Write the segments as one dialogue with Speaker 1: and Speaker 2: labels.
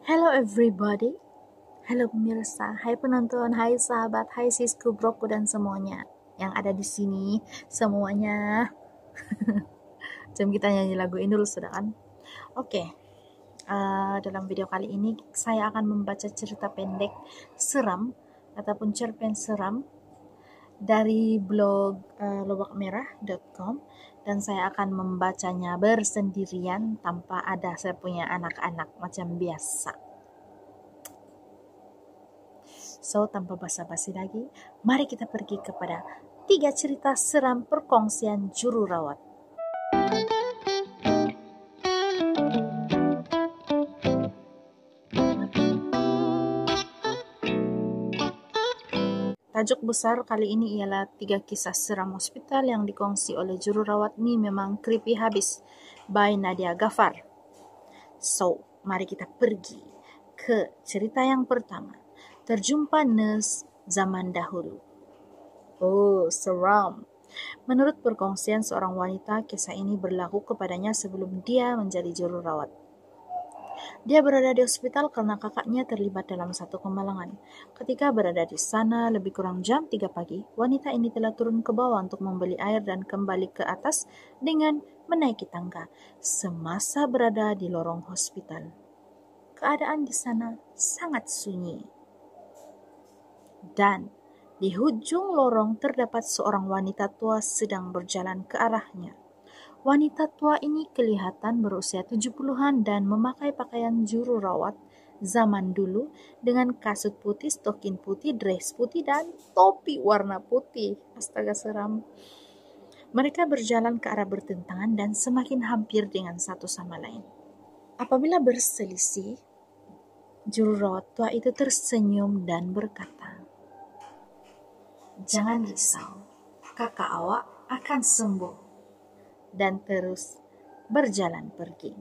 Speaker 1: Hello everybody, halo pemirsa, hai penonton, hai sahabat, hai sisku, broku dan semuanya yang ada di sini, semuanya. Jom kita nyanyi lagu ini dulu sudah kan? Oke, dalam video kali ini saya akan membaca cerita pendek seram ataupun cerpen seram dari blog lobakmerah.com dan saya akan membacanya bersendirian tanpa ada saya punya anak-anak macam biasa. So, tanpa basa-basi lagi, mari kita pergi kepada 3 cerita seram perkongsian juru rawat. Tajuk besar kali ini ialah 3 kisah seram hospital yang dikongsi oleh juru rawat ni memang creepy habis by Nadia Ghaffar. So, mari kita pergi ke cerita yang pertama. Terjumpa nurse zaman dahulu. Oh, seram. Menurut perkongsian seorang wanita, kisah ini berlaku kepadanya sebelum dia menjadi juru rawat. Dia berada di hospital karena kakaknya terlibat dalam satu kemalangan. Ketika berada di sana lebih kurang jam 3 pagi, wanita ini telah turun ke bawah untuk membeli air dan kembali ke atas dengan menaiki tangga semasa berada di lorong hospital. Keadaan di sana sangat sunyi. Dan di hujung lorong terdapat seorang wanita tua sedang berjalan ke arahnya. Wanita tua ini kelihatan berusia 70-an dan memakai pakaian juru rawat zaman dulu dengan kasut putih, stokin putih, dress putih, dan topi warna putih. Astaga, seram. Mereka berjalan ke arah bertentangan dan semakin hampir dengan satu sama lain. Apabila berselisih, juru rawat tua itu tersenyum dan berkata, "Jangan risau, kakak awak akan sembuh." Dan terus berjalan pergi.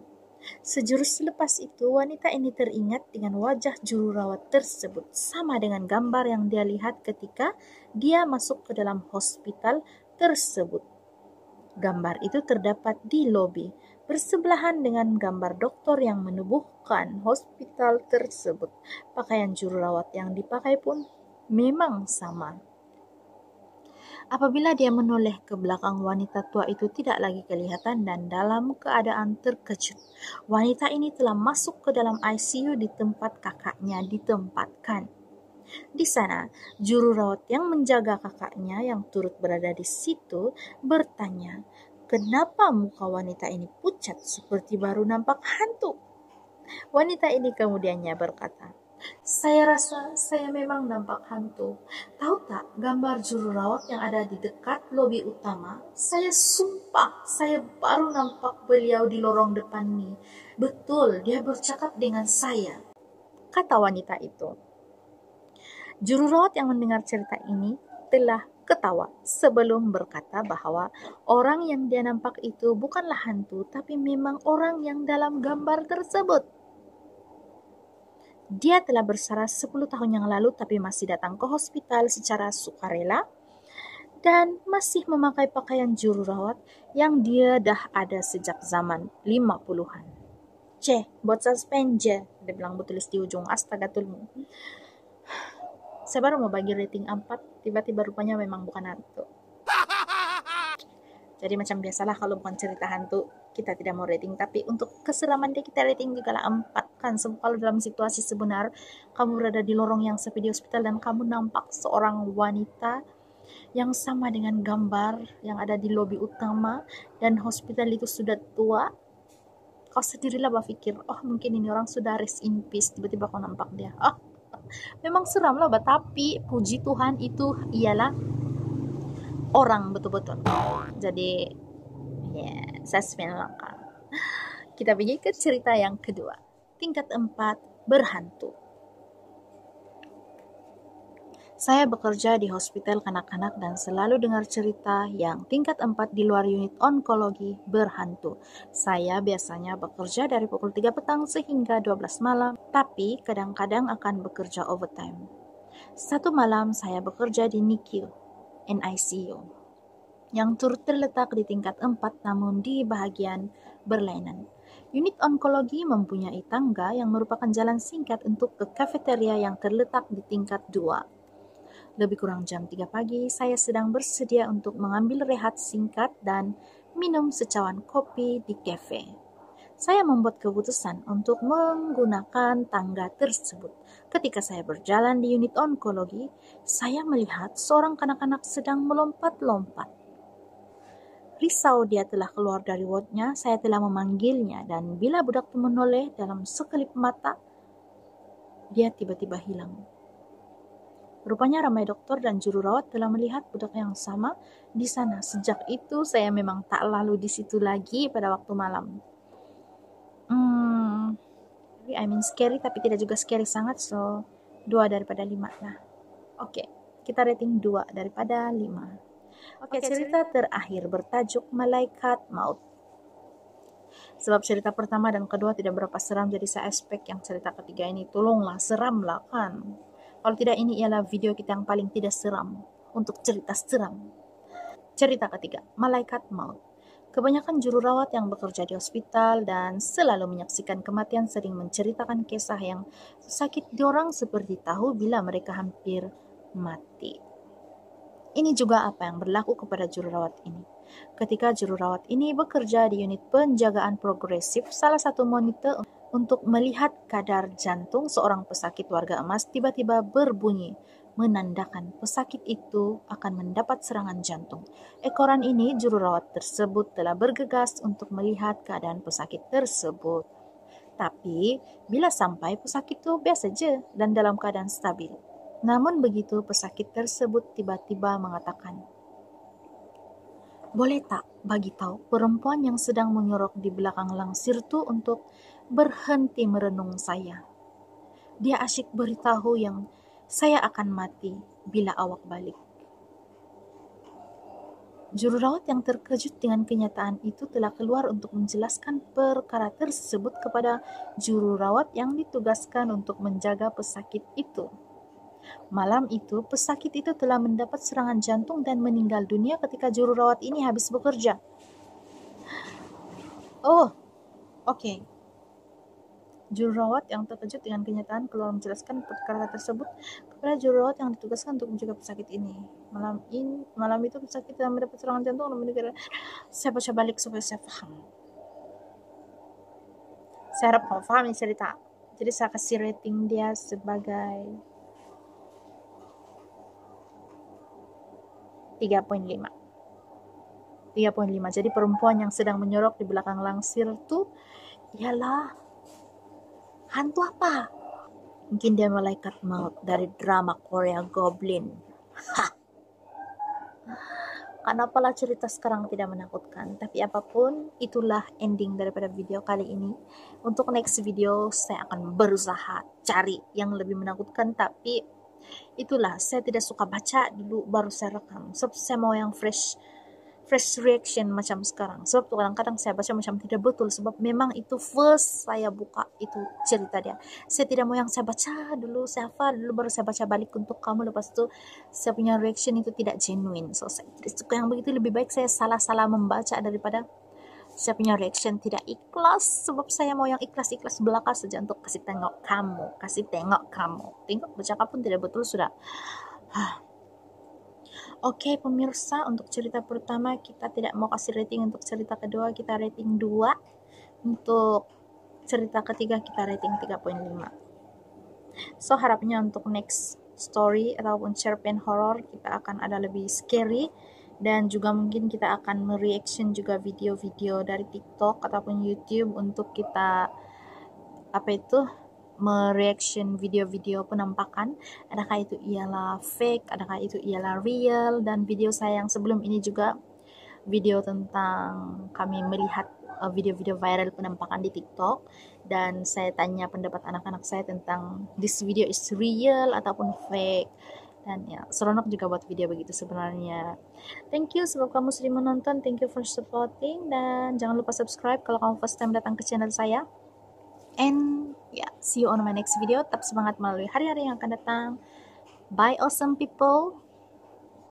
Speaker 1: Sejurus selepas itu, wanita ini teringat dengan wajah juru rawat tersebut sama dengan gambar yang dia lihat ketika dia masuk ke dalam hospital tersebut. Gambar itu terdapat di lobi, bersebelahan dengan gambar doktor yang menubuhkan hospital tersebut. Pakaian juru rawat yang dipakai pun memang sama. Apabila dia menoleh ke belakang, wanita tua itu tidak lagi kelihatan dan dalam keadaan terkejut. Wanita ini telah masuk ke dalam ICU di tempat kakaknya ditempatkan. Di sana, juru rawat yang menjaga kakaknya yang turut berada di situ bertanya, "Kenapa muka wanita ini pucat seperti baru nampak hantu?" Wanita ini kemudiannya berkata, "Saya rasa saya memang nampak hantu. Tahu tak gambar juru rawat yang ada di dekat lobi utama? Saya sumpah saya baru nampak beliau di lorong depan ini. Betul, dia bercakap dengan saya," kata wanita itu. Juru rawat yang mendengar cerita ini telah ketawa sebelum berkata bahwa orang yang dia nampak itu bukanlah hantu, tapi memang orang yang dalam gambar tersebut. Dia telah bersara 10 tahun yang lalu tapi masih datang ke hospital secara sukarela dan masih memakai pakaian juru rawat yang dia dah ada sejak zaman 50-an. Buat suspend je, dia bilang bertulis di ujung. Astaga tulmu. Saya baru mau bagi rating 4, tiba-tiba rupanya memang bukan hantu. Jadi macam biasalah kalau bukan cerita hantu, kita tidak mau rating. Tapi untuk keseraman dia kita rating juga lah 4. Kan kalau dalam situasi sebenar, kamu berada di lorong yang sepi di hospital dan kamu nampak seorang wanita yang sama dengan gambar yang ada di lobi utama dan hospital itu sudah tua, kau sendirilah berpikir, oh mungkin ini orang sudah rest in peace, tiba-tiba kau nampak dia. Memang seram lah, tapi puji Tuhan itu ialah orang betul-betul. Jadi suspense langkah. Kita pergi ke cerita yang kedua. Tingkat 4, berhantu. Saya bekerja di hospital kanak-kanak dan selalu dengar cerita yang tingkat 4 di luar unit onkologi berhantu. Saya biasanya bekerja dari pukul 3 petang sehingga 12 malam, tapi kadang-kadang akan bekerja overtime. Satu malam saya bekerja di NICU, yang turut terletak di tingkat 4 namun di bahagian berlainan. Unit onkologi mempunyai tangga yang merupakan jalan singkat untuk ke kafeteria yang terletak di tingkat 2. Lebih kurang jam 3 pagi, saya sedang bersedia untuk mengambil rehat singkat dan minum secawan kopi di kafe. Saya membuat keputusan untuk menggunakan tangga tersebut. Ketika saya berjalan di unit onkologi, saya melihat seorang kanak-kanak sedang melompat-lompat. Risau dia telah keluar dari wardnya, saya telah memanggilnya, dan bila budak itu menoleh dalam sekelip mata, dia tiba-tiba hilang. Rupanya ramai dokter dan juru rawat telah melihat budak yang sama di sana. Sejak itu saya memang tak lalu di situ lagi pada waktu malam. I mean scary tapi tidak juga scary sangat, so 2 daripada 5 lah. Oke, kita rating 2 daripada 5. Oke, cerita terakhir bertajuk Malaikat Maut. Sebab cerita pertama dan kedua tidak berapa seram, jadi saya expect yang cerita ketiga ini tolonglah seram lah kan. Kalau tidak, ini ialah video kita yang paling tidak seram untuk cerita seram. Cerita ketiga, Malaikat Maut. Kebanyakan juru rawat yang bekerja di hospital dan selalu menyaksikan kematian sering menceritakan kisah yang sakit diorang seperti tahu bila mereka hampir mati. Ini juga apa yang berlaku kepada juru rawat ini. Ketika juru rawat ini bekerja di unit penjagaan progresif, salah satu monitor untuk melihat kadar jantung seorang pesakit warga emas tiba-tiba berbunyi, menandakan pesakit itu akan mendapat serangan jantung. Ekoran ini, juru rawat tersebut telah bergegas untuk melihat keadaan pesakit tersebut. Tapi, bila sampai pesakit itu biasa saja dan dalam keadaan stabil. Namun begitu, pesakit tersebut tiba-tiba mengatakan, "Boleh tak bagi tahu perempuan yang sedang menyorok di belakang langsir itu untuk berhenti merenung saya. Dia asyik beritahu yang saya akan mati bila awak balik." Juru rawat yang terkejut dengan kenyataan itu telah keluar untuk menjelaskan perkara tersebut kepada juru rawat yang ditugaskan untuk menjaga pesakit itu. Malam itu, pesakit itu telah mendapat serangan jantung dan meninggal dunia ketika juru rawat ini habis bekerja. Oh, oke. Juru rawat yang terkejut dengan kenyataan keluar menjelaskan perkara tersebut kepada juru rawat yang ditugaskan untuk menjaga pesakit ini. Malam itu pesakit telah mendapat serangan jantung dan meninggal. Saya baca balik supaya saya paham. Saya harap kamu paham cerita. Jadi saya kasih rating dia sebagai 3.5. 3.5. Jadi perempuan yang sedang menyorok di belakang langsir itu ialah hantu apa? Mungkin dia malaikat maut dari drama Korea Goblin. Kenapalah cerita sekarang tidak menakutkan? Tapi apapun, itulah ending daripada video kali ini. Untuk next video, saya akan berusaha cari yang lebih menakutkan. Tapi itulah, saya tidak suka baca dulu baru saya rekam. Sebab saya mau yang fresh reaction macam sekarang. Sebab kadang-kadang saya baca macam tidak betul. Sebab memang itu first saya buka itu cerita dia. Saya tidak mau yang saya baca dulu, saya hafal dulu baru saya baca balik untuk kamu. Lepas itu saya punya reaction itu tidak genuine. So saya tidak suka yang begitu. Lebih baik saya salah-salah membaca daripada saya punya reaction tidak ikhlas. Sebab saya mau yang ikhlas-ikhlas belaka saja untuk kasih tengok kamu. Tengok bercakap pun tidak betul sudah. Oke, pemirsa, untuk cerita pertama kita tidak mau kasih rating, untuk cerita kedua kita rating 2, untuk cerita ketiga kita rating 3.5. So harapnya untuk next story ataupun cerpen horror kita akan ada lebih scary, dan juga mungkin kita akan mereaction juga video-video dari TikTok ataupun YouTube untuk kita mereaction video-video penampakan, adakah itu ialah fake, adakah itu ialah real. Dan video saya yang sebelum ini juga video tentang kami melihat video-video viral penampakan di TikTok, dan saya tanya pendapat anak-anak saya tentang this video is real ataupun fake. Dan ya, seronok juga buat video begitu sebenarnya. Thank you sebab kamu sudah menonton, thank you for supporting, dan jangan lupa subscribe kalau kamu first time datang ke channel saya. And see you on my next video. Tetap semangat melalui hari-hari yang akan datang. Bye awesome people.